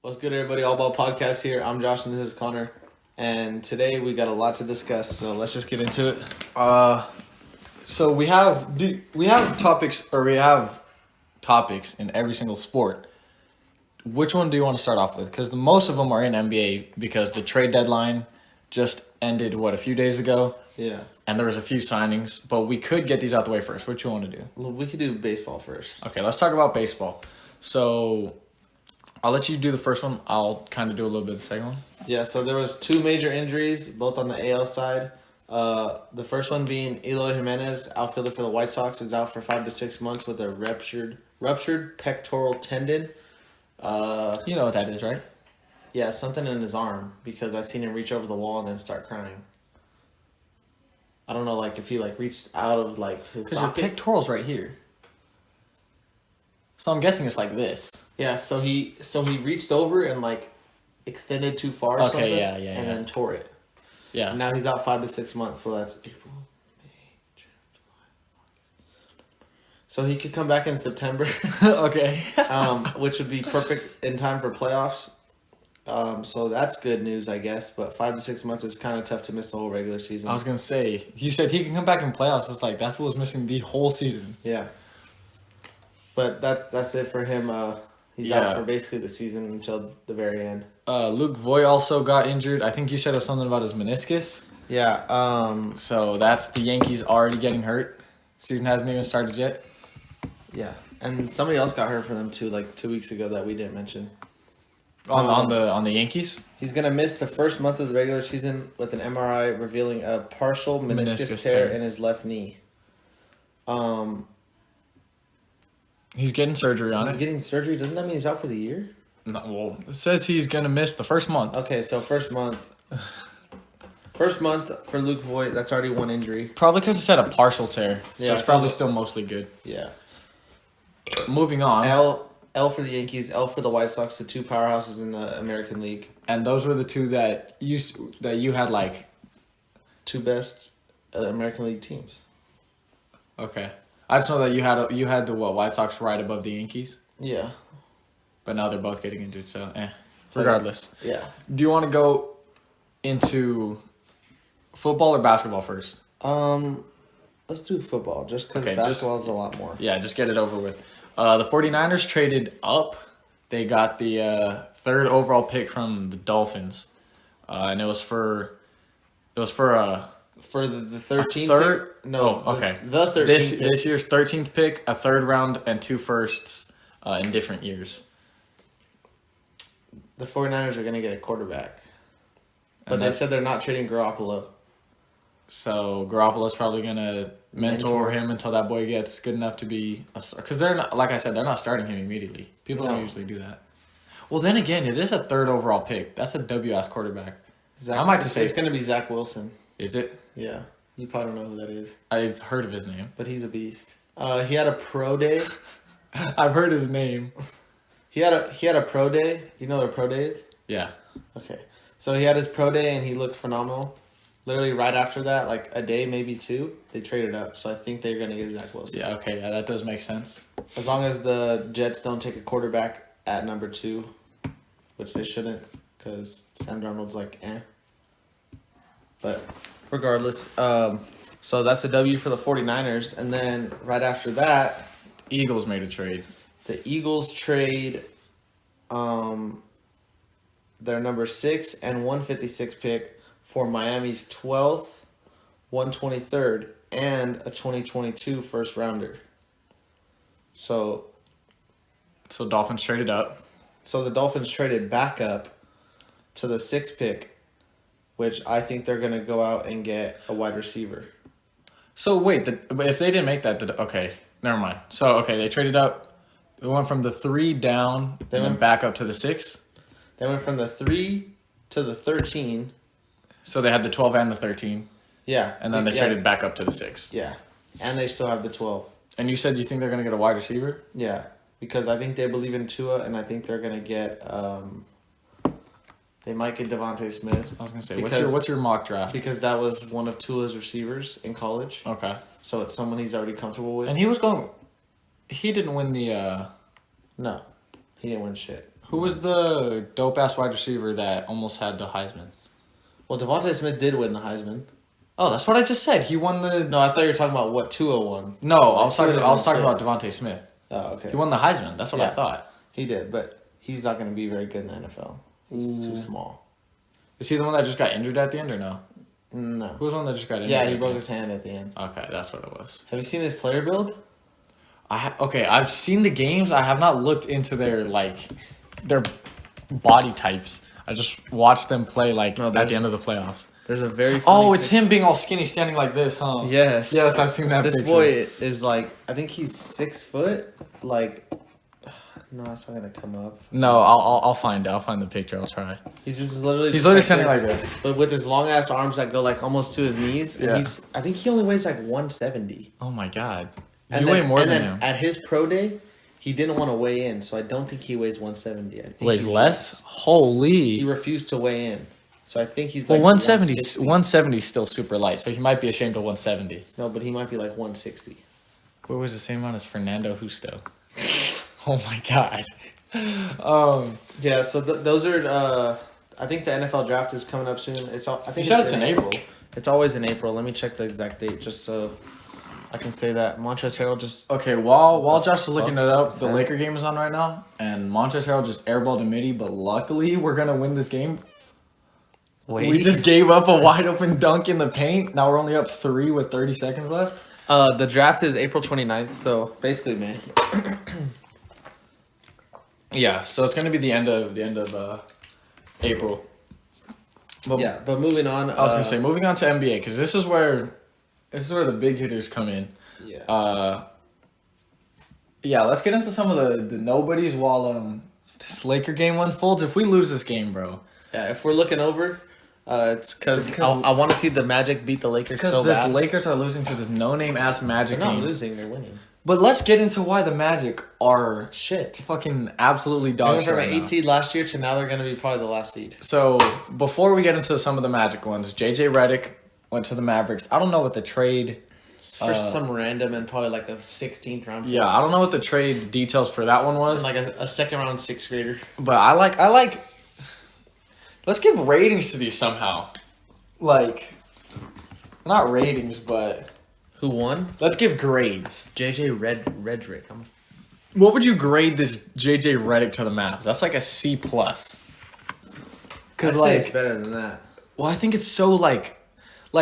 What's good, everybody? All About Podcast here. I'm Josh, and this is Connor. And today we got a lot to discuss, so let's just get into it. So we have topics in every single sport. Which one do you want to start off with? Because most of them are in NBA because the trade deadline just ended, a few days ago? Yeah. And there was a few signings, but we could get these out the way first. What you want to do? Well, we could do baseball first. Okay, let's talk about baseball. So I'll let you do the first one. I'll kind of do a little bit of the second one. Yeah, so there was two major injuries, both on the AL side. The first one being Eloy Jimenez, outfielder for the White Sox, is out for 5 to 6 months with a ruptured pectoral tendon. You know what that is, right? Yeah, something in his arm, because I seen him reach over the wall and then start crying. I don't know, if he reached out of his Because your socket. pectoral's right here. So I'm guessing it's like this. Yeah, so he reached over and extended too far. Or something, and then tore it. Yeah. And now he's out 5 to 6 months, so that's April, May, June, July, August. So he could come back in September. Okay. Which would be perfect in time for playoffs. So that's good news, I guess. But 5 to 6 months is kind of tough to miss the whole regular season. I was gonna say, you said he can come back in playoffs. It's like that fool was missing the whole season. Yeah. But that's it for him. He's out for basically the season until the very end. Luke Voigt also got injured. I think you said it was something about his meniscus. Yeah. So that's the Yankees already getting hurt. Season hasn't even started yet. Yeah. And somebody else got hurt for them too, 2 weeks ago that we didn't mention. On the Yankees? He's gonna miss the first month of the regular season with an MRI revealing a partial meniscus tear in his left knee. He's getting surgery on it. He's getting surgery. Doesn't that mean he's out for the year? No, well, it says he's gonna miss the first month. Okay, so first month. First month for Luke Voigt. That's already one injury. Probably because it said a partial tear. So Yeah, it's probably still mostly good. Yeah. Moving on. L for the Yankees, L for the White Sox, the two powerhouses in the American League. And those were the two that you had two best American League teams. Okay. I just know that you had the White Sox right above the Yankees. Yeah. But now they're both getting injured, so regardless. Yeah. Do you want to go into football or basketball first? Let's do football, just because basketball is a lot more. Yeah, just get it over with. The 49ers traded up. They got the third overall pick from the Dolphins, and it was for the 13th pick? No. Okay. The 13th pick. This year's 13th pick, a third round, and 2 firsts in different years. The 49ers are going to get a quarterback. But they said they're not trading Garoppolo. So Garoppolo's probably going to mentor him until that boy gets good enough to be a star. Because they're not, like I said, they're not starting him immediately. People don't usually do that. Well, then again, it is a third overall pick. That's a WS quarterback. I might just say it's going to be Zach Wilson. Is it? Yeah. You probably don't know who that is. I've heard of his name. But he's a beast. He had a pro day. I've heard his name. He had a pro day. You know what a pro day is? Yeah. Okay. So he had his pro day and he looked phenomenal. Literally right after that, a day, maybe 2, they traded up. So I think they're going to get Zach Wilson. Yeah, okay. Yeah, that does make sense. As long as the Jets don't take a quarterback at number 2, which they shouldn't, because Sam Darnold's But regardless, so that's a W for the 49ers. And then right after that, the Eagles made a trade. The Eagles trade their number 6 and 156 pick for Miami's 12th, 123rd, and a 2022 first rounder. So Dolphins traded up. So the Dolphins traded back up to the 6th pick, which I think they're going to go out and get a wide receiver. So wait, if they didn't make that, okay, never mind. So, okay, they traded up. They went from the 3 down and then back up to the 6. They went from the 3 to the 13. So they had the 12 and the 13. Yeah. And then they traded back up to the 6. Yeah. And they still have the 12. And you said you think they're going to get a wide receiver? Yeah. Because I think they believe in Tua, and I think they're going to get they might get Devontae Smith. I was going to say, what's your mock draft? Because that was one of Tua's receivers in college. Okay. So it's someone he's already comfortable with. And he didn't win the No. He didn't win shit. Who was the dope ass wide receiver that almost had the Heisman? Well, Devontae Smith did win the Heisman. Oh, that's what I just said. He won the. No, I thought you were talking about what Tua won. No, I was Tua talking. didn't I was win talking shit. about Devontae Smith. Oh, okay. He won the Heisman. That's what I Yeah. thought. He did, but he's not going to be very good in the NFL. He's too small. Is he the one that just got injured at the end or no? No. Who was the one that just got injured? Yeah, at he the broke end? his hand at the end. Okay, that's what it was. Have you seen his player build? Okay, I've seen the games. I have not looked into their body types. I just watched them play at the end of the playoffs. There's a very Oh, it's him being all skinny, standing like this, huh? Yes. Yes, I've seen that This picture. boy is like, I think he's 6 foot. Like, no, it's not gonna come up. No, I'll find it. I'll find the picture. I'll try. He's just literally. He's just literally standing like this. but with his long ass arms that go like almost to his knees. And Yeah. I think he only weighs like 170. Oh my god. And You weigh then- more and than then him. At his pro day, he didn't want to weigh in, so I don't think he weighs 170. I think Weighs he's less? He Holy. refused to weigh in, so I think he's Well, like 170 160. is still super light, so he might be ashamed of 170. No, but he might be like 160. What was the same amount as Fernando Justo? Oh my god. Yeah, so those are. I think the NFL draft is coming up soon. It's all. I You think said it's in April. It's always in April. Let me check the exact date just so I can say that. Montrezl Harrell just. Okay, while Josh is looking fuck it up, is the that? Laker game is on right now, and Montrezl Harrell just airballed a midi, but luckily we're gonna win this game. Wait. We just gave up a wide open dunk in the paint. Now we're only up 3 with 30 seconds left. The draft is April 29th, so basically May. Yeah, so it's gonna be the end of April. But Yeah, but moving on. I was gonna say moving on to NBA because this is where the big hitters come in. Yeah. Yeah, let's get into some of the nobodies while this Laker game unfolds. If we lose this game, bro, Yeah, if we're looking over, it's because It's 'cause- I want to see the Magic beat the Lakers because so this bad. Lakers are losing to this no-name ass Magic They're not team. losing, they're winning. But let's get into why the Magic are Shit. fucking absolutely They dog went shit from right an 8 now. seed last year to now they're going to be probably the last seed. So before we get into some of the Magic ones, JJ Redick went to the Mavericks. I don't know what the trade. For some random and probably like a 16th round. Yeah, I don't know what the trade details for that one was. Like a second round 6th grader. But I like. Let's give ratings to these somehow. Like, not ratings, but Who won? let's give grades. JJ Redrick. What would you grade this JJ Redick to the Mavs? That's like a C plus. I'd say it's better than that. Well, I think it's so like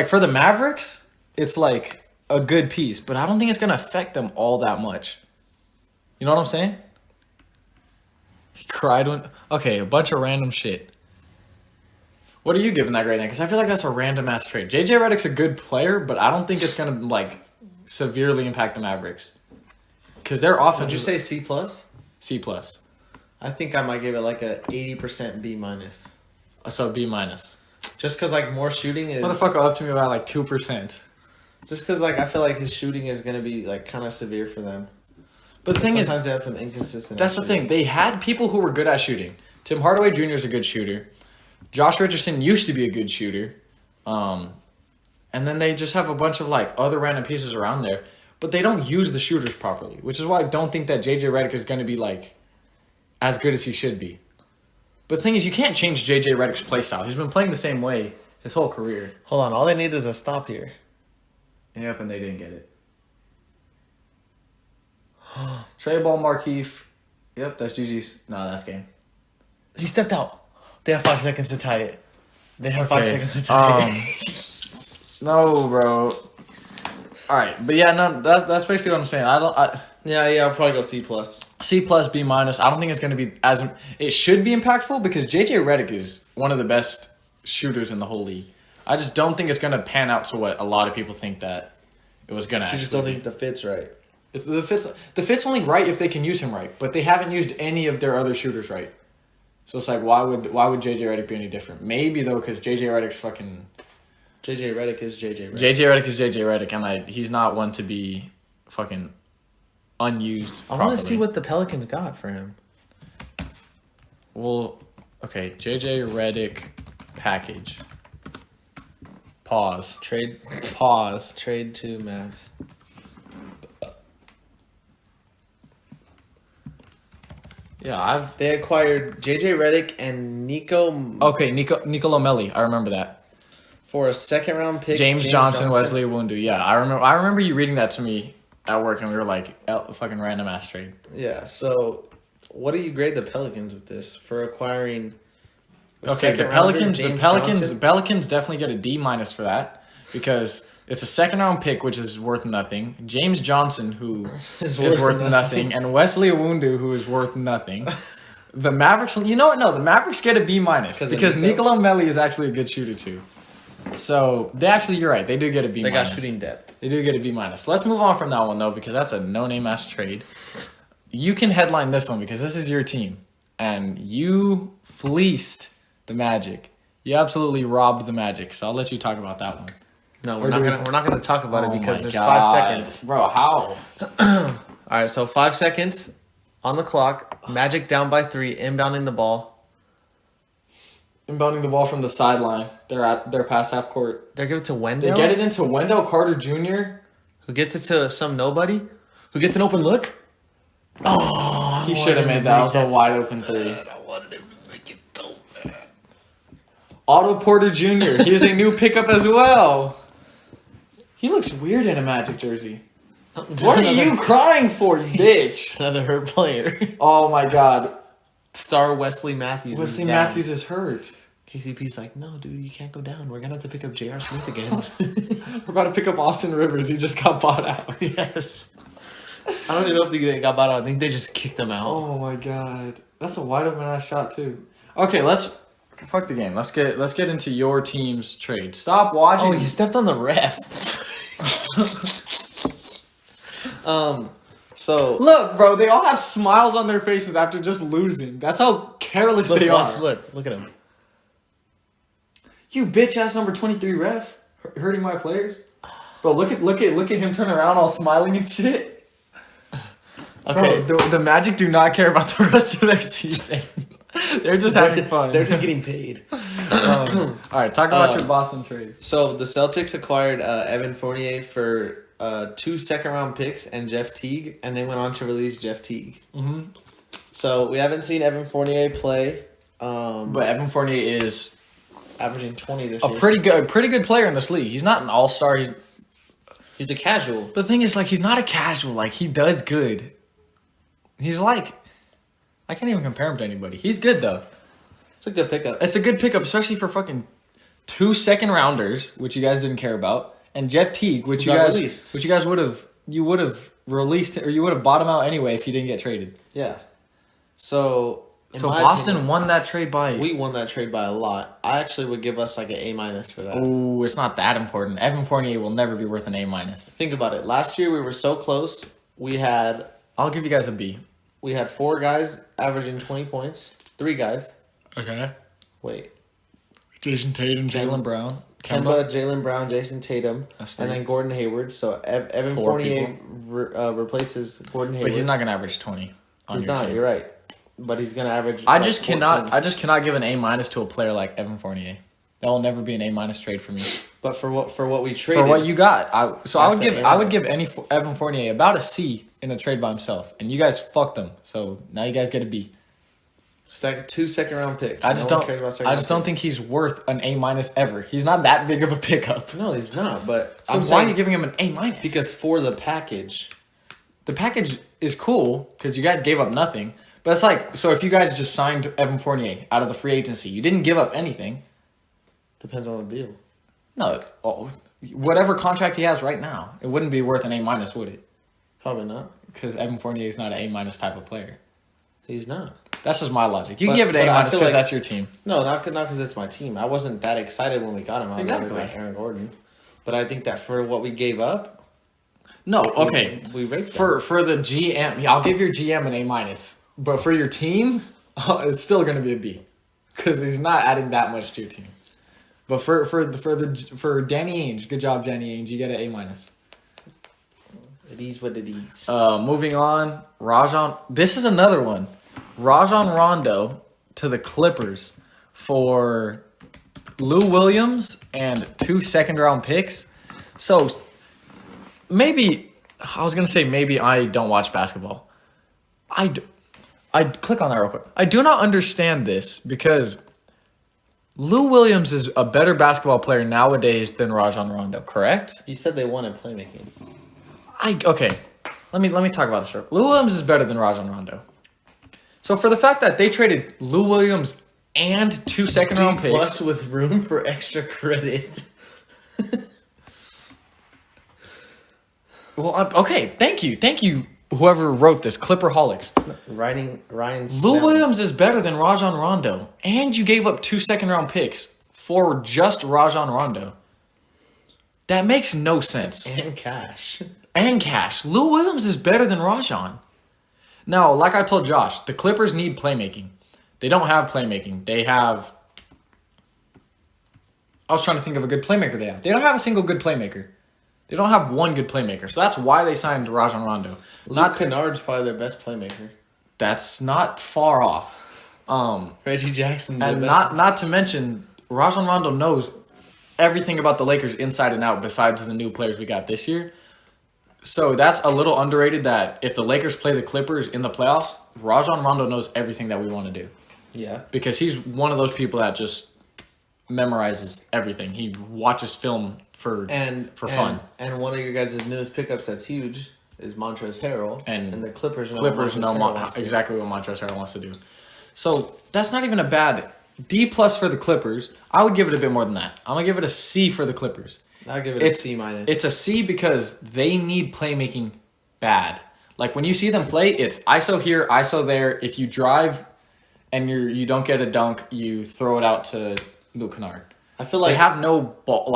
for the Mavericks, it's like a good piece, but I don't think it's gonna affect them all that much. You know what I'm saying? He cried when a bunch of random shit. What are you giving that grade then? Because I feel like that's a random ass trade. JJ Redick's a good player, but I don't think it's gonna like severely impact the Mavericks. Because their offense. Would you say C plus? C plus? I think I might give it like a 80% B minus. So B minus. Just because like more shooting is. Motherfucker up to me about like 2%. Just because like I feel like his shooting is gonna be like kind of severe for them. But the thing is, sometimes they have some inconsistent. that's the thing. They had people who were good at shooting. Tim Hardaway Jr. is a good shooter. Josh Richardson used to be a good shooter. And then they just have a bunch of like other random pieces around there. But they don't use the shooters properly. Which is why I don't think that JJ Redick is going to be like as good as he should be. But the thing is, you can't change JJ Redick's play style. He's been playing the same way his whole career. Hold on, all they need is a stop here. Yep, and they didn't get it. Trey Ball Markeef. Yep, that's GG's. No, that's game. He stepped out. They have 5 seconds to tie it. They have 5 seconds to tie it. No, bro. All right, but yeah, no, that's basically what I'm saying. Yeah, I'll probably go C plus. C plus B minus. I don't think it's going to be as. It should be impactful because JJ Redick is one of the best shooters in the whole league. I just don't think it's going to pan out to what a lot of people think that it was going to. You just don't think the fit's right. The fit's only right if they can use him right, but they haven't used any of their other shooters right. So it's like, why would JJ Redick be any different? Maybe though, because JJ Redick's fucking. JJ Redick is JJ Redick. JJ Redick is JJ Redick, and he's not one to be fucking unused. I want to see what the Pelicans got for him. Well, okay, JJ Redick package. Pause. Trade to Mavs. Yeah, They acquired JJ Redick and Nico Nicolo Melli. I remember that. for a second round pick. James Johnson, Wesley Iwundu. Yeah, I remember you reading that to me at work, and we were like, fucking random ass trade. Yeah. So, what do you grade the Pelicans with this for acquiring? Okay, the Pelicans definitely get a D- for that because it's a second round pick, which is worth nothing. James Johnson, who is worth nothing, and Wesley Iwundu, who is worth nothing. The Mavericks, you know what? No, the Mavericks get a B- because Nicolo Melli is actually a good shooter too. So you're right. They do get a B-. They got shooting depth. They do get a B-. Let's move on from that one though, because that's a no-name ass trade. You can headline this one because this is your team, and you fleeced the Magic. You absolutely robbed the Magic. So I'll let you talk about that one. No, we're not gonna talk about it because there's 5 seconds. Bro, how? All right, so 5 seconds on the clock. Magic down by 3, inbounding the ball. Inbounding the ball from the sideline. They're past half court. They give it to Wendell. They get it into Wendell Carter Jr., who gets it to some nobody, who gets an open look. Oh, he should have made that. That was a wide open 3. I wanted him to make it so bad. Otto Porter Jr. He is a new pickup as well. He looks weird in a Magic jersey. What are you crying for, you bitch? Another hurt player. Oh my god. Star Wesley Matthews. Wesley Matthews is hurt. KCP's like, no, dude, you can't go down. We're gonna have to pick up J.R. Smith again. We're about to pick up Austin Rivers. He just got bought out. Yes. I don't even know if they got bought out. I think they just kicked them out. Oh my god. That's a wide open ass shot too. Okay, fuck the game. Let's get into your team's trade. Stop watching. Oh, you stepped on the ref. So look, bro, they all have smiles on their faces after just losing. That's how careless they are. Look at him. You bitch ass number 23 ref hurting my players. Bro, look at him turn around all smiling and shit. Okay, bro, the Magic do not care about the rest of their season. They're just having fun. They're just getting paid. All right, talk about your Boston trade. So the Celtics acquired Evan Fournier for 2 second-round picks and Jeff Teague, and they went on to release Jeff Teague. Mm-hmm. So we haven't seen Evan Fournier play. But Evan Fournier is averaging 20 this year. Pretty good player in this league. He's not an all-star. He's a casual. The thing is, like, he's not a casual. Like, he does good. He's like, I can't even compare him to anybody. He's good though. It's a good pickup. It's a good pickup, especially for fucking 2 second rounders, which you guys didn't care about, and Jeff Teague, which you guys would have released, or you would have bought him out anyway if you didn't get traded. Yeah. So Boston won that trade by. We won that trade by a lot. I actually would give us like an A- for that. Oh, it's not that important. Evan Fournier will never be worth an A-. Think about it. Last year we were so close. I'll give you guys a B. We had 4 guys averaging 20 points. 3 guys. Okay. Wait. Jason Tatum, Jaylen Brown. Kemba, Jaylen Brown, Jason Tatum, and then Gordon Hayward. So Evan Fournier replaces Gordon Hayward. But he's not going to average 20 on he's your not, team. You're right. But he's going to average I just cannot give an A- to a player like Evan Fournier. That will never be an A- trade for me. But for what we traded, for what you got, I would give Evan Fournier about a C in a trade by himself, and you guys fucked him. So now you guys get a B. 2 second-round picks. I just don't think he's worth an A- ever. He's not that big of a pickup. No, he's not. But so why are you giving him an A-? Because for the package, the package is cool because you guys gave up nothing. But it's like, so if you guys just signed Evan Fournier out of the free agency, you didn't give up anything. Depends on the deal. No, whatever contract he has right now, it wouldn't be worth an A-, would it? Probably not. Because Evan Fournier is not an A- type of player. He's not. That's just my logic. You can give it an A- because that's your team. No, not because it's my team. I wasn't that excited when we got him. I was worried about Aaron Gordon. But I think that for what we gave up... No, okay. We raped for the GM, I'll give your GM an A-. But for your team, it's still going to be a B. Because he's not adding that much to your team. But for Danny Ainge, good job, Danny Ainge. You get an A-. It is what it is. Moving on, Rajon. This is another one. Rajon Rondo to the Clippers for Lou Williams and 2 second-round picks. So maybe I was gonna say maybe I don't watch basketball. I click on that real quick. I do not understand this because Lou Williams is a better basketball player nowadays than Rajon Rondo, correct? You said they wanted playmaking. Okay. Let me talk about this. Lou Williams is better than Rajon Rondo. So for the fact that they traded Lou Williams and 2 second-round picks, plus with room for extra credit. well, okay, thank you, whoever wrote this, Clipperholics. Ryan Lou Snell. Williams is better than Rajon Rondo, and you gave up 2 second-round picks for just Rajon Rondo. That makes no sense. And cash. And cash. Lou Williams is better than Rajon. Now, like I told Josh, the Clippers need playmaking. They don't have playmaking. They have... I was trying to think of a good playmaker they have. They don't have a single good playmaker. They don't have one good playmaker. So that's why they signed Rajon Rondo. Luke Kennard's probably their best playmaker. That's not far off. Reggie Jackson. And not to mention, Rajon Rondo knows everything about the Lakers inside and out besides the new players we got this year. So that's a little underrated that if the Lakers play the Clippers in the playoffs, Rajon Rondo knows everything that we want to do. Yeah. Because he's one of those people that just memorizes everything. He watches film for fun. And one of your guys' newest pickups that's huge is Montrezl Harrell. And the Clippers know exactly what Montrezl Harrell wants to do. So that's not even a bad D+ for the Clippers. I would give it a bit more than that. I'm going to give it a C for the Clippers. I'll give it a C-. It's a C because they need playmaking bad. Like when you see them play, it's ISO here, ISO there. If you drive and you don't get a dunk, you throw it out to Luke Kennard. I feel like they have no ball.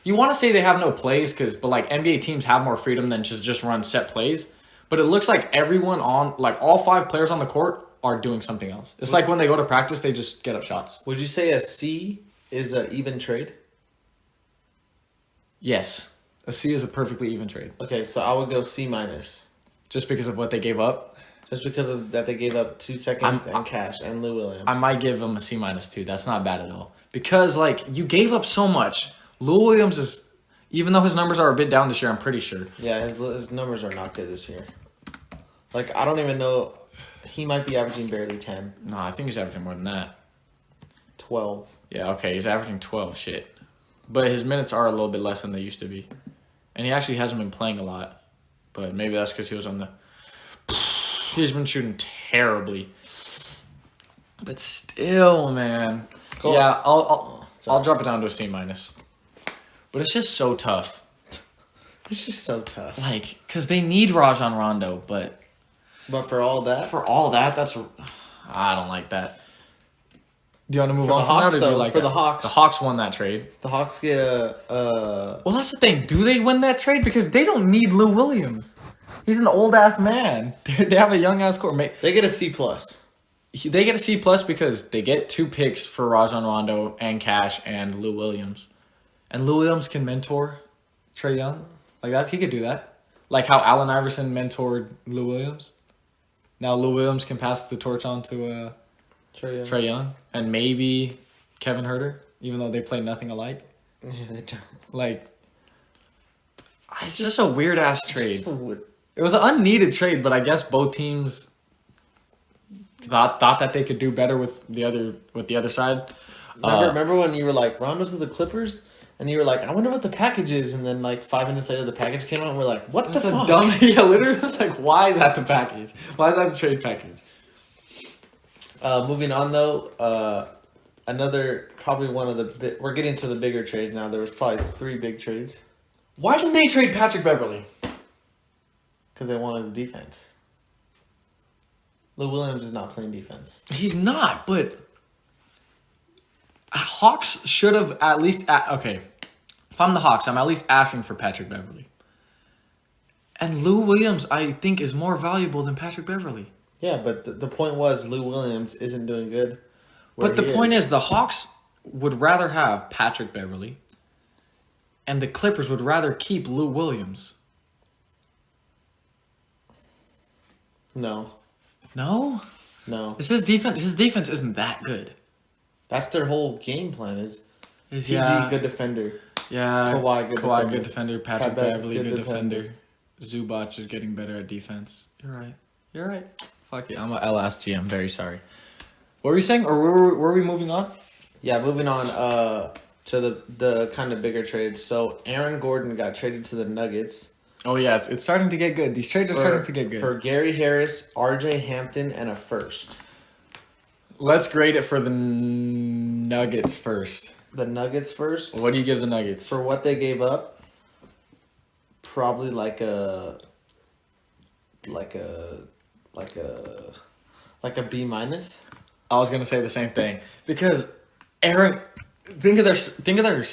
You want to say they have no plays but NBA teams have more freedom than just run set plays. But it looks like everyone on all 5 players on the court are doing something else. It's like when they go to practice, they just get up shots. Would you say a C is an even trade? Yes. A C is a perfectly even trade. Okay, so I would go C-. Just because of what they gave up? Just because of that they gave up 2 seconds and cash and Lou Williams. I might give them a C- too. That's not bad at all. Because you gave up so much. Lou Williams is, even though his numbers are a bit down this year, I'm pretty sure. Yeah, his numbers are not good this year. I don't even know. He might be averaging barely 10. No, I think he's averaging more than that. 12. Yeah, okay, he's averaging 12. Shit. But his minutes are a little bit less than they used to be. And he actually hasn't been playing a lot. But maybe that's because he was on the... He's been shooting terribly. But still, man. Cool. Yeah, I'll drop it down to a C-. But it's just so tough. It's just so tough. Because they need Rajon Rondo, but... But for all that? For all that, that's... I don't like that. Do you want to move on from Hawks, that, or do you like for that? the Hawks. The Hawks won that trade. The Hawks get Well, that's the thing. Do they win that trade? Because they don't need Lou Williams. He's an old-ass man. They have a young-ass core. They get a C+. They get a C+ because they get 2 picks for Rajon Rondo and Cash and Lou Williams. And Lou Williams can mentor Trae Young. He could do that. Like how Allen Iverson mentored Lou Williams. Now Lou Williams can pass the torch on to Trae Young. And maybe Kevin Huerter, even though they play nothing alike. Yeah, they don't. It's just a weird-ass trade. It was an unneeded trade, but I guess both teams thought that they could do better with the other side. Remember when you were like, Rondo to the Clippers? And you were like, I wonder what the package is. And then 5 minutes later, the package came out and we're like, what the fuck? Yeah, literally, it's why is that the package? Why is that the trade package? Moving on, though, another, probably one of the, we're getting to the bigger trades now. There was probably 3 big trades. Why didn't they trade Patrick Beverley? Because they wanted his defense. Lou Williams is not playing defense. He's not, but Hawks should have at least... Okay, if I'm the Hawks, I'm at least asking for Patrick Beverley. And Lou Williams, I think, is more valuable than Patrick Beverley. Yeah, but the point was Lou Williams isn't doing good. But the point is the Hawks would rather have Patrick Beverley, and the Clippers would rather keep Lou Williams. No. No? No. It's his defense. His defense isn't that good. That's their whole game plan is PG, good defender. Yeah. Kawhi, good defender. Patrick Beverley, good defender. Zubac is getting better at defense. You're right. You're right. Fuck it. I'm a LSG. I'm very sorry. What were you saying? Or were we moving on? Yeah, moving on to the kind of bigger trades. So Aaron Gordon got traded to the Nuggets. Oh, yeah. It's starting to get good. These trades are starting to get good. For Gary Harris, RJ Hampton, and a first. Let's grade it for the Nuggets first. The Nuggets first? What do you give the Nuggets? For what they gave up, probably like a B minus. I was gonna say the same thing because Aaron, think of their.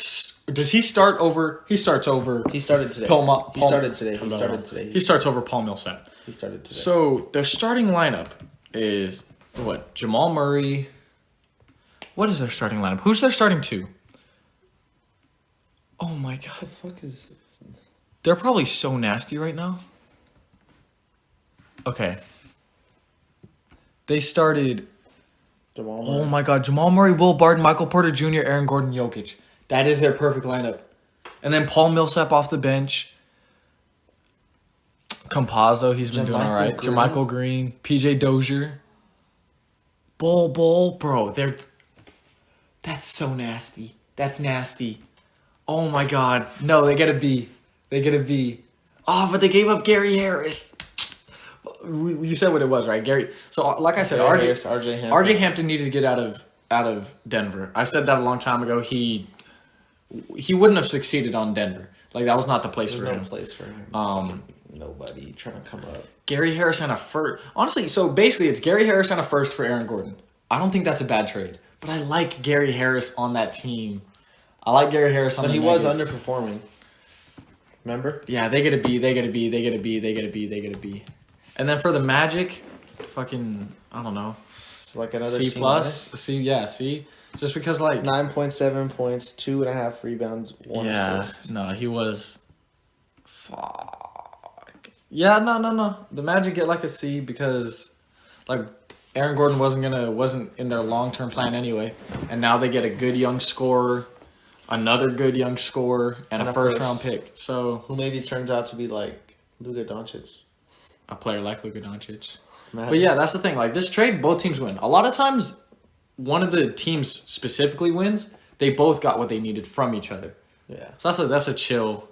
Does he start over? He starts over. He started today. He started today. He starts over Paul Millsap. He started today. So their starting lineup is what? Jamal Murray. What is their starting lineup? Who's their starting two? Oh my god! What the fuck is? They're probably so nasty right now. Okay. They started. Jamal Murray. Oh my god, Jamal Murray, Will Barton, Michael Porter Jr., Aaron Gordon, Jokic. That is their perfect lineup. And then Paul Millsap off the bench. Campazzo, he's been doing all right. Jermichael Green, PJ Dozier. Bol, bro, that's so nasty. That's nasty. Oh my god. No, they get a B. Oh, but they gave up Gary Harris. You said what it was, right? Gary. So, like I said, RJ Hampton needed to get out of Denver. I said that a long time ago. He wouldn't have succeeded on Denver. Like, that was not the place for him. No place for him. Nobody trying to come up. Gary Harris and a first. Honestly, so basically, it's Gary Harris and a first for Aaron Gordon. I don't think that's a bad trade, but I like Gary Harris on that team. But he was underperforming. Remember? Yeah, they get a B. And then for the Magic, fucking, I don't know. Like another C plus? C. Just because, like... 9.7 points, 2.5 rebounds, 1 assist. No, he was... Fuck. Yeah, no. The Magic get like a C because, like, Aaron Gordon wasn't in their long-term plan anyway. And now they get a good young scorer, another good young scorer, and a first-round pick. So... Who maybe turns out to be, like, Luka Doncic. A player like Luka Doncic. But yeah, that's the thing. Like, this trade, both teams win. A lot of times, one of the teams specifically wins. They both got what they needed from each other. Yeah. So that's a chill,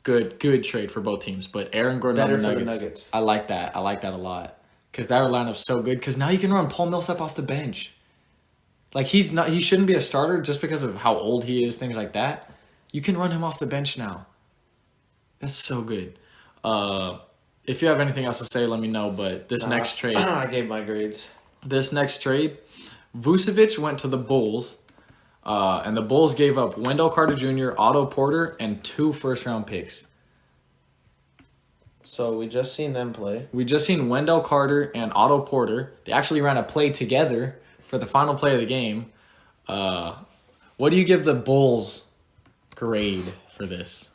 good trade for both teams. But Aaron Gordon better on the for Nuggets, the Nuggets. I like that. I like that a lot. Because that lineup's so good. Because now you can run Paul Millsap off the bench. Like, he shouldn't be a starter just because of how old he is, things like that. You can run him off the bench now. That's so good. If you have anything else to say, let me know. But this next trade... I gave my grades. This next trade, Vucevic went to the Bulls. And the Bulls gave up Wendell Carter Jr., Otto Porter, and 2 first-round picks. So we just seen them play. We just seen Wendell Carter and Otto Porter. They actually ran a play together for the final play of the game. What do you give the Bulls grade for this?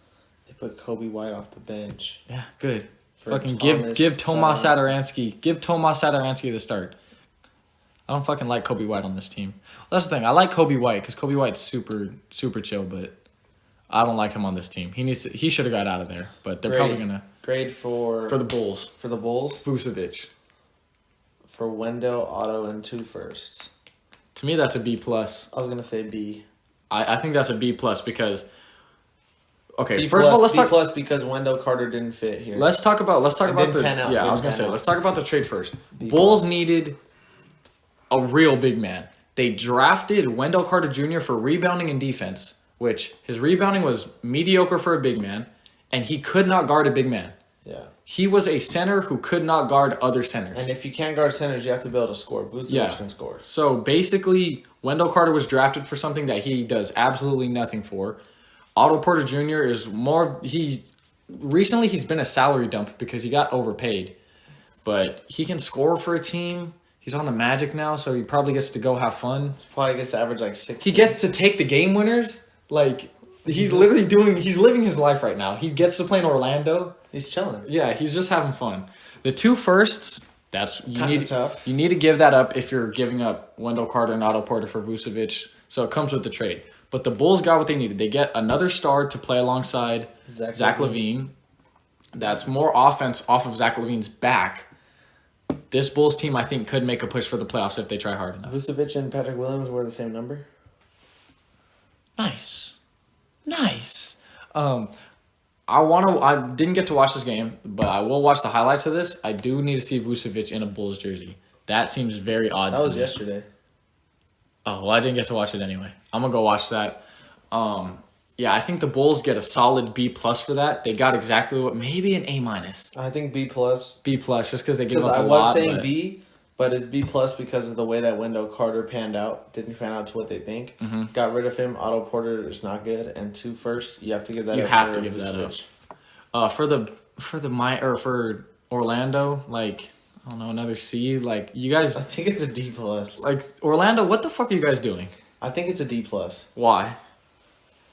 They put Kobe White off the bench. Yeah, good. Fucking give Tomas Satoransky. Give Tomas Satoransky the start. I don't fucking like Kobe White on this team. That's the thing. I like Kobe White because Kobe White's super chill, but I don't like him on this team. He should have got out of there, but they're probably gonna grade for the Bulls. For the Bulls, Vucevic. For Wendell, Otto, and 2 firsts. To me, that's a B plus. I was gonna say B. I think that's a B plus because. Okay, B first of all, let's talk. B plus because Wendell Carter didn't fit here. Let's talk about the. Yeah, I was gonna say let's talk about the trade first. Bulls needed a real big man. They drafted Wendell Carter Jr. for rebounding and defense, which his rebounding was mediocre for a big man, and he could not guard a big man. Yeah. He was a center who could not guard other centers. And if you can't guard centers, you have to be able to score. Vucevic can score. So basically, Wendell Carter was drafted for something that he does absolutely nothing for. Otto Porter Jr. is more... Recently, he's been a salary dump because he got overpaid. But he can score for a team. He's on the Magic now, so he probably gets to go have fun. Probably gets to average like 6. He gets to take the game winners. Like, he's living his life right now. He gets to play in Orlando. He's chilling. Yeah, he's just having fun. The 2 firsts, tough. You need to give that up if you're giving up Wendell Carter and Otto Porter for Vucevic. So it comes with the trade. But the Bulls got what they needed. They get another star to play alongside Zach LaVine. That's more offense off of Zach LaVine's back. this Bulls team, I think, could make a push for the playoffs if they try hard enough. Vucevic and Patrick Williams were the same number. Nice. I didn't get to watch this game, but I will watch the highlights of this. I do need to see Vucevic in a Bulls jersey. That seems very odd That to was me. yesterday. Oh, well, I didn't get to watch it anyway. I'm going to go watch that. Yeah, I think the Bulls get a solid B+ for that. They got exactly what, maybe an A-. I think B plus. B+, just because they give Because up a I lot. was saying but- B, but it's B plus because of the way that Wendell Carter panned out. Didn't pan out to what they think. Mm-hmm. Got rid of him. Otto Porter is not good, and 2 firsts. You have to give that. You up have for to give that up. Vucevic. For Orlando, like, I don't know, another C. Like, you guys, I think it's a D plus. like, Orlando, what the fuck are you guys doing? I think it's a D plus. Why?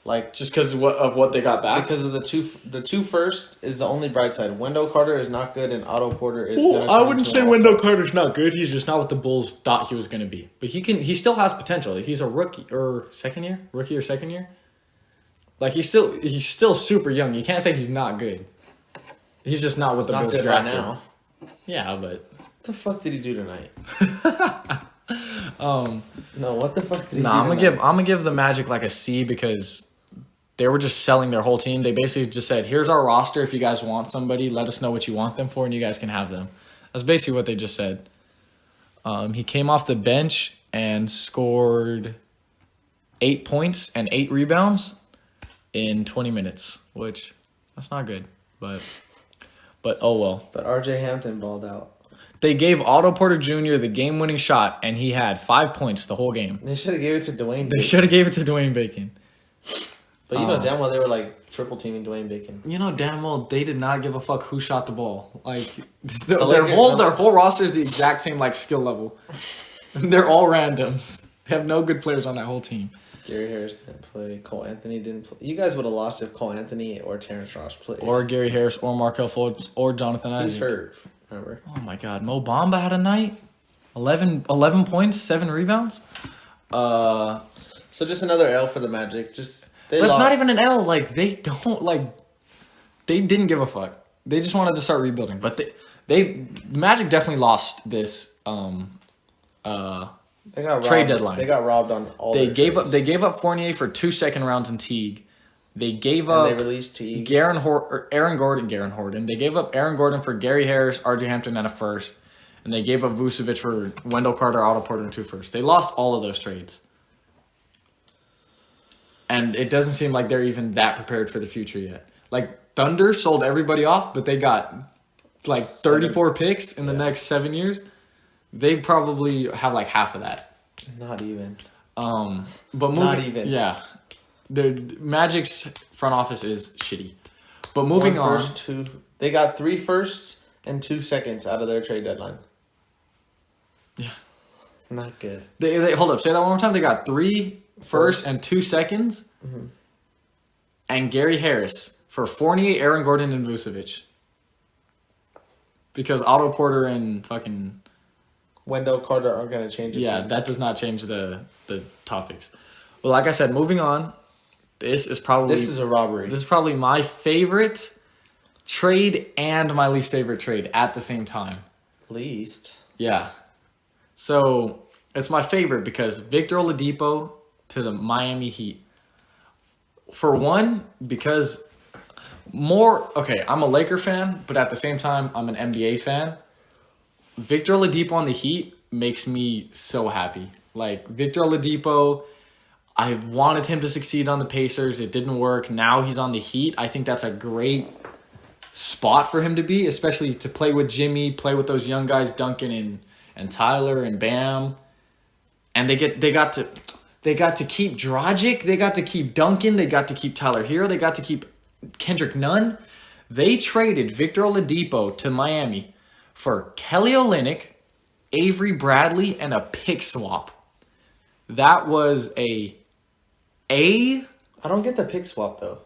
Like Just because of what they got back? because of the two first is the only bright side. Wendell Carter is not good, and Otto Porter is. Well, gonna I turn wouldn't into say an Wendell all-star. Carter's not good. He's just not what the Bulls thought he was going to be. But he still has potential. He's a rookie or second year? Like, he's still super young. You can't say he's not good. He's just not what the Not Bulls good right drafted. now. Yeah, but What the fuck did he do tonight? No, what the fuck did he do I'm tonight? gonna give the Magic like a C because they were just selling their whole team. They basically just said, "Here's our roster. If you guys want somebody, let us know what you want them for, and you guys can have them." That's basically what they just said. He came off the bench and scored 8 points and 8 rebounds in 20 minutes, which that's not good, but oh well. But R.J. Hampton balled out. They gave Otto Porter Jr. the game-winning shot, and he had 5 points the whole game. They should have gave it to Dwayne. They Bacon. should have gave it to Dwayne Bacon. But you know damn well they were like triple teaming Dwayne Bacon. You know damn well they did not give a fuck who shot the ball. Like Lakers- their whole roster is the exact same like skill level. They're all randoms. They have no good players on that whole team. Gary Harris didn't play. Cole Anthony didn't play. You guys would have lost if Cole Anthony or Terrence Ross played. Or Gary Harris or Markel Fultz or Jonathan Isaac. He's hurt. Remember? Oh my god, Mo Bamba had a night. 11 points, 7 rebounds. So just another L for the Magic. Just they But it's lost. not even an L. Like they didn't give a fuck. They just wanted to start rebuilding. But Magic definitely lost this They got robbed. trade deadline. They got robbed on all. They their gave up. trades. They gave up Fournier for 2 second rounds in Teague. They gave And up they released Teague. Aaron Gordon. They gave up Aaron Gordon for Gary Harris, R.J. Hampton, and a first. And they gave up Vucevic for Wendell Carter, Otto Porter, and 2 firsts. They lost all of those trades. And it doesn't seem like they're even that prepared for the future yet. Like, Thunder sold everybody off, but they got like 34 picks in the next 7 years. They probably have like half of that. Not even. But moving, Not even. Yeah. The Magic's front office is shitty. But moving One on. first, 2. They got 3 firsts and 2 seconds out of their trade deadline. Yeah. Not good. They hold up. Say that one more time. They got 3 firsts and 2 seconds. Mm-hmm. And Gary Harris for Fournier, Aaron Gordon, and Vucevic. Because Otto Porter and fucking Wendell Carter aren't going to change it. yeah, that does not change the topics. Well, like I said, moving on. This is a robbery. This is probably my favorite trade and my least favorite trade at the same time. Least. Yeah. So it's my favorite because Victor Oladipo to the Miami Heat. For one, because I'm a Laker fan, but at the same time, I'm an NBA fan. Victor Oladipo on the Heat makes me so happy. Like, Victor Oladipo, I wanted him to succeed on the Pacers. It didn't work. Now he's on the Heat. I think that's a great spot for him to be, especially to play with Jimmy, play with those young guys, Duncan and Tyler and Bam. And they got to keep Dragic, they got to keep Duncan, they got to keep Tyler Hero, they got to keep Kendrick Nunn. They traded Victor Oladipo to Miami for Kelly Olynyk, Avery Bradley, and a pick swap. That was a I don't get the pick swap, though.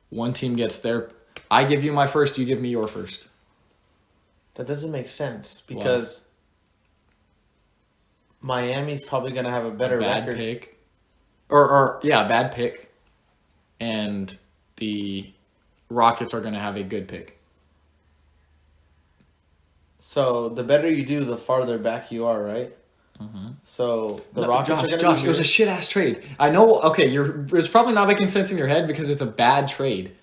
one team gets their. I give you my first, you give me your first. That doesn't make sense because Miami's probably going to have a better Bad record. pick. Bad pick. And the Rockets are going to have a good pick. So the better you do, the farther back you are, right? So the Rockets are going to Josh, it was a shit ass trade. I know. Okay, it's probably not making sense in your head because it's a bad trade.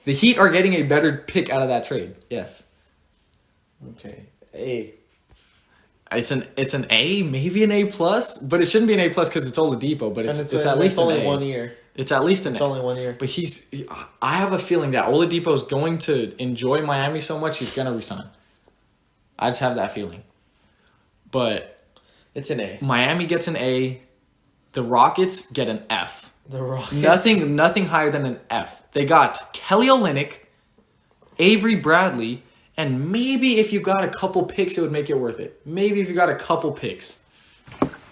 The Heat are getting a better pick out of that trade. Yes. Okay. A. It's an A, maybe an A plus, but it shouldn't be an A plus because it's Oladipo. But it's at least only an A. 1 year. It's at least an It's A. only 1 year. But I have a feeling that Oladipo is going to enjoy Miami so much he's gonna resign. I just have that feeling. But It's an A. Miami gets an A. The Rockets get an F. The Rockets. Nothing higher than an F. They got Kelly Olynyk, Avery Bradley, and maybe if you got a couple picks, it would make it worth it. Maybe if you got a couple picks.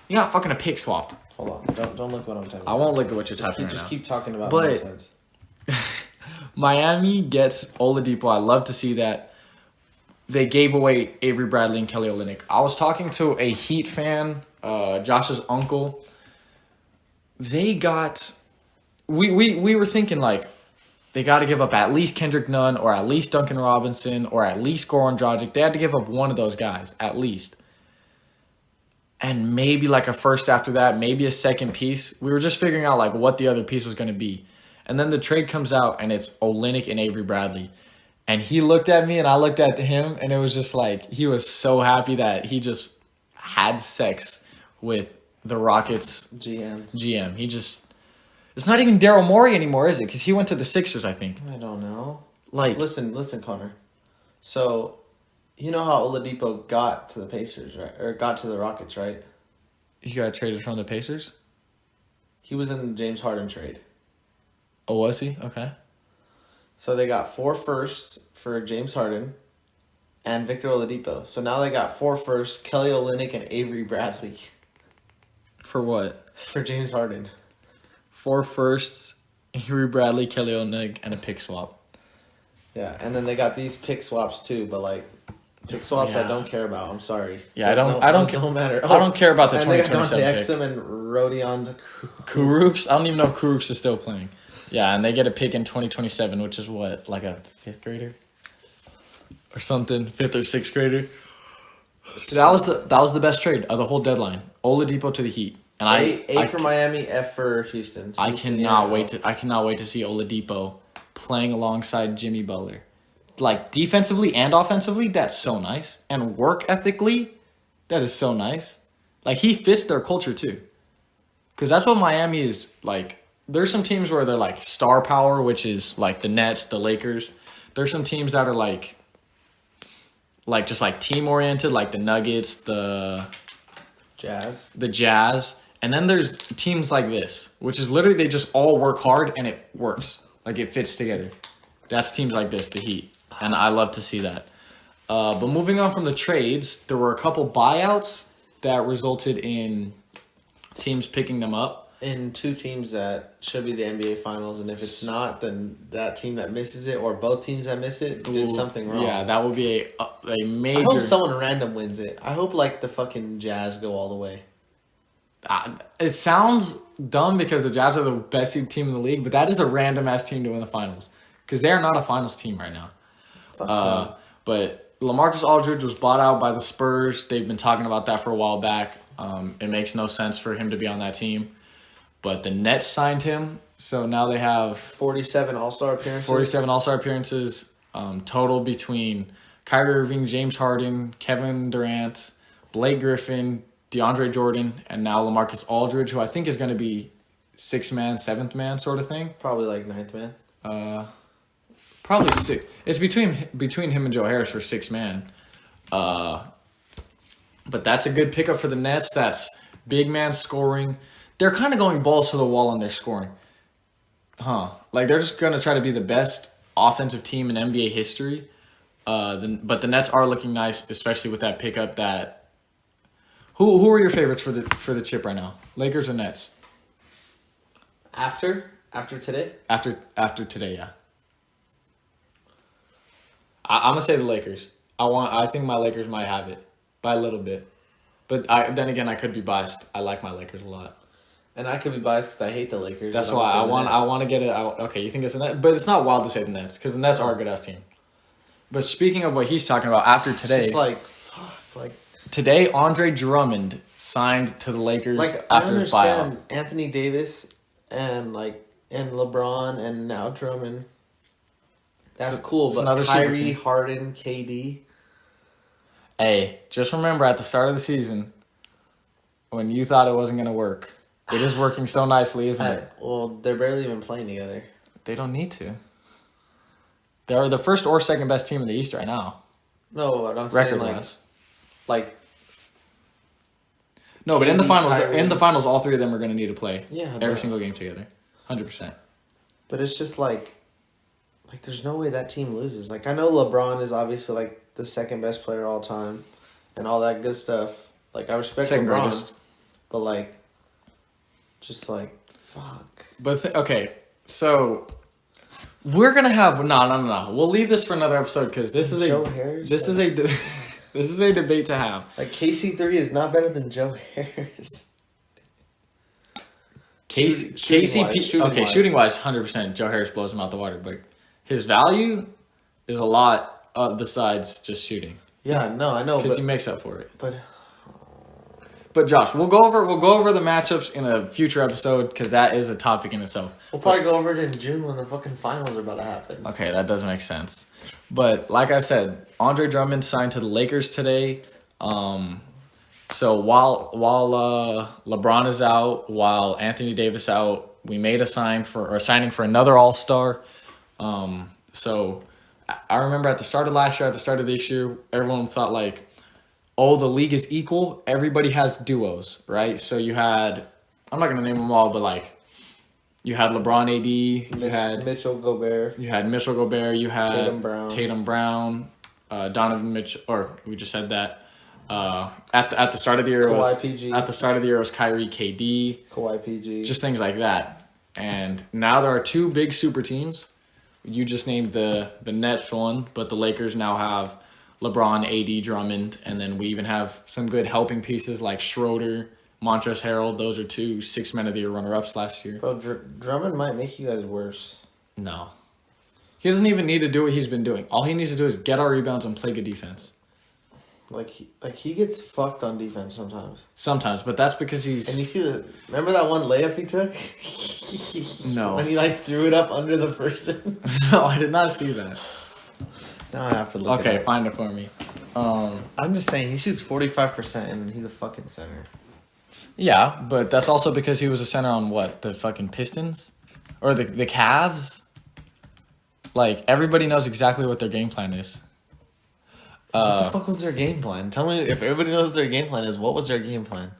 You got fucking a pick swap. Hold on. Don't look what I'm typing. I won't look at what you're typing right Just now. keep talking about But- nonsense. Miami gets Oladipo. I love to see that. They gave away Avery Bradley and Kelly Olynyk. I was talking to a Heat fan, Josh's uncle. They got... We were thinking, like, they got to give up at least Kendrick Nunn or at least Duncan Robinson or at least Goran Dragic. They had to give up one of those guys, at least. And maybe, like, a first after that, maybe a second piece. We were just figuring out, like, what the other piece was going to be. And then the trade comes out, and it's Olynyk and Avery Bradley. And he looked at me, and I looked at him, and it was just like he was so happy that he just had sex with the Rockets GM. He just... It's not even Daryl Morey anymore, is it? Because he went to the Sixers, I think. I don't know. Like, Listen, Connor. So, you know how Oladipo got to the Pacers, right? Or got to the Rockets, right? he got traded from the Pacers? He was in the James Harden trade. Oh, was he? Okay. So they got 4 firsts for James Harden and Victor Oladipo. So now they got 4 firsts, Kelly Olynyk and Avery Bradley For what? for James Harden. 4 firsts, Avery Bradley, Kelly Olynyk, and a pick swap. Yeah, and then they got these pick swaps too, but like pick swaps I don't care about. I'm sorry. Yeah, Those I don't don't matter. I don't care about the and they got 2027 Dante pick. Exum and Rodion. Kurucs? I don't even know if Kurucs is still playing. Yeah, and they get a pick in 2027, which is what, like a 5th grader? Or something, 5th or 6th grader. So that was the best trade of the whole deadline. Oladipo to the Heat. And A for Miami, F for Houston. I cannot wait to see Oladipo playing alongside Jimmy Butler. Like defensively and offensively, that's so nice. And work ethically, that is so nice. Like he fits their culture too. Cause that's what Miami is like. There's some teams where they're like star power, which is like the Nets, the Lakers. There's some teams that are like just like team oriented, like the Nuggets, the Jazz. And then there's teams like this, which is literally they just all work hard and it works. Like it fits together. That's teams like this, the Heat. And I love to see that. But moving on from the trades, there were a couple buyouts that resulted in teams picking them up. In 2 teams that should be the NBA Finals, and if it's not, then that team that misses it or both teams that miss it did something wrong. Yeah, that would be a major... I hope someone random wins it. I hope like the fucking Jazz go all the way. It sounds dumb because the Jazz are the best team in the league, but that is a random ass team to win the finals because they are not a finals team right now. But LaMarcus Aldridge was bought out by the Spurs. They've been talking about that for a while back. It makes no sense for him to be on that team, but the Nets signed him, so now they have 47 All-Star appearances. Total between Kyrie Irving, James Harden, Kevin Durant, Blake Griffin, DeAndre Jordan, and now LaMarcus Aldridge, who I think is going to be 6th man, 7th man sort of thing. Probably like 9th man. Probably 6. It's between him and Joe Harris for 6th man. But that's a good pickup for the Nets. That's big man scoring. They're kind of going balls to the wall on their scoring. Like they're just going to try to be the best offensive team in NBA history. But the Nets are looking nice, especially with that pickup that... Who are your favorites for the chip right now? Lakers or Nets? After today? After today, yeah. I'm gonna say the Lakers. I think my Lakers might have it by a little bit, but then again I could be biased. I like my Lakers a lot, and I could be biased because I hate the Lakers. That's why I want to get it out. Okay, you think it's the Nets, but it's not wild to say the Nets because the Nets are a good ass team. But speaking of what he's talking about, after It's today, just like, fuck, like today Andre Drummond signed to the Lakers I after his buyout. understand Anthony Davis and LeBron and now Drummond. That's cool, it's but another super Kyrie, team. Harden, KD. Hey, just remember at the start of the season, when you thought it wasn't gonna work, it is working so nicely, isn't it? Well, they're barely even playing together. They don't need to. They're the first or second best team in the East right now, No, what I'm saying record-wise. like No, but in the KD, finals, Kyrie. all three of them are going to need to play Yeah, every but- single game together, 100%. But it's just like there's no way that team loses. Like I know LeBron is obviously like the second best player of all time, and all that good stuff. Like I respect Second LeBron, greatest. but like, just like fuck. But okay, so we're gonna have no. We'll leave this for another episode because this is Joe Harris, this is a this is a debate to have. Like KC3 is not better than Joe Harris. KCP. Shooting wise, 100%. Joe Harris blows him out the water, but his value is a lot besides just shooting Yeah, no, I know, because but he makes up for it. but Josh, we'll go over the matchups in a future episode because that is a topic in itself. we'll probably go over it in June when the fucking finals are about to happen. Okay, that does make sense. But like I said, Andre Drummond signed to the Lakers today. So while LeBron is out, while Anthony Davis out, we made a signing for another All-Star. So I remember at the start of last year, at the start of this year, everyone thought like, oh, the league is equal. Everybody has duos, right? So you had, I'm not gonna name them all, but like, you had LeBron, AD, you had Mitchell Gobert. you had Tatum Brown, Donovan Mitchell, or we just said that. At the start of the year it was Kyrie, KD, Kawhi PG. just things like that. And now there are two big super teams. You just named the Nets one, but the Lakers now have LeBron, AD, Drummond, and then we even have some good helping pieces like Schroeder, Montrezl Harrell. Those are 2 6 Men of the Year runner-ups last year. Bro, Drummond might make you guys worse. No. He doesn't even need to do what he's been doing. All he needs to do is get our rebounds and play good defense. He gets fucked on defense sometimes. Sometimes, but that's because And he's... you see remember that one layup he took? No. When he threw it up under the person. No, I did not see that. Now I have to look Okay, it up. find it for me. I'm just saying he shoots 45% and he's a fucking center. Yeah, but that's also because he was a center on what? The fucking Pistons? Or the Cavs? Like, everybody knows exactly what their game plan is. What the fuck was their game plan? Tell me if everybody knows what their game plan is. What was their game plan?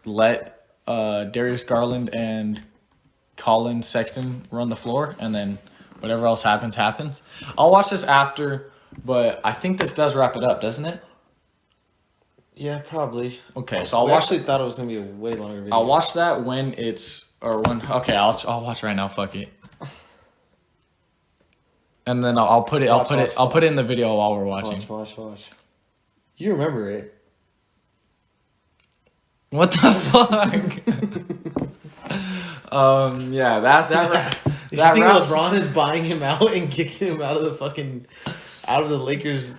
Let Darius Garland and Colin Sexton run the floor, and then whatever else happens, happens. I'll watch this after, but I think this does wrap it up, doesn't it? Yeah, probably. Okay, so I'll We watch. actually thought it was gonna be a way longer video. I'll watch that when it's okay. I'll watch right now. Fuck it. And then I'll put it. I'll put it in the video while we're watching. Watch. You remember it? What the fuck? Yeah, that You think wraps. LeBron is buying him out and kicking him out of the Lakers?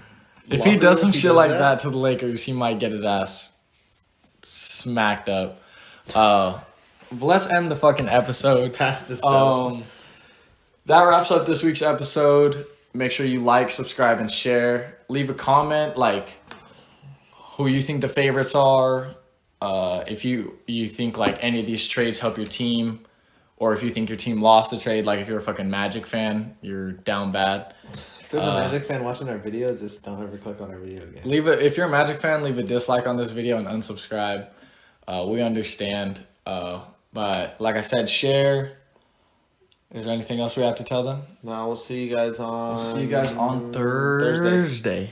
If he does some if he shit does like that to the Lakers, he might get his ass smacked up. Let's end the fucking episode. Past this. That wraps up this week's episode. Make sure you like, subscribe, and share. Leave a comment like who you think the favorites are. If you think like any of these trades help your team, or if you think your team lost the trade, like if you're a fucking Magic fan, you're down bad. If there's a Magic fan watching our video, just don't ever click on our video again. If you're a Magic fan, leave a dislike on this video and unsubscribe. We understand. But like I said, share. Is there anything else we have to tell them? No, we'll see you guys on Thursday.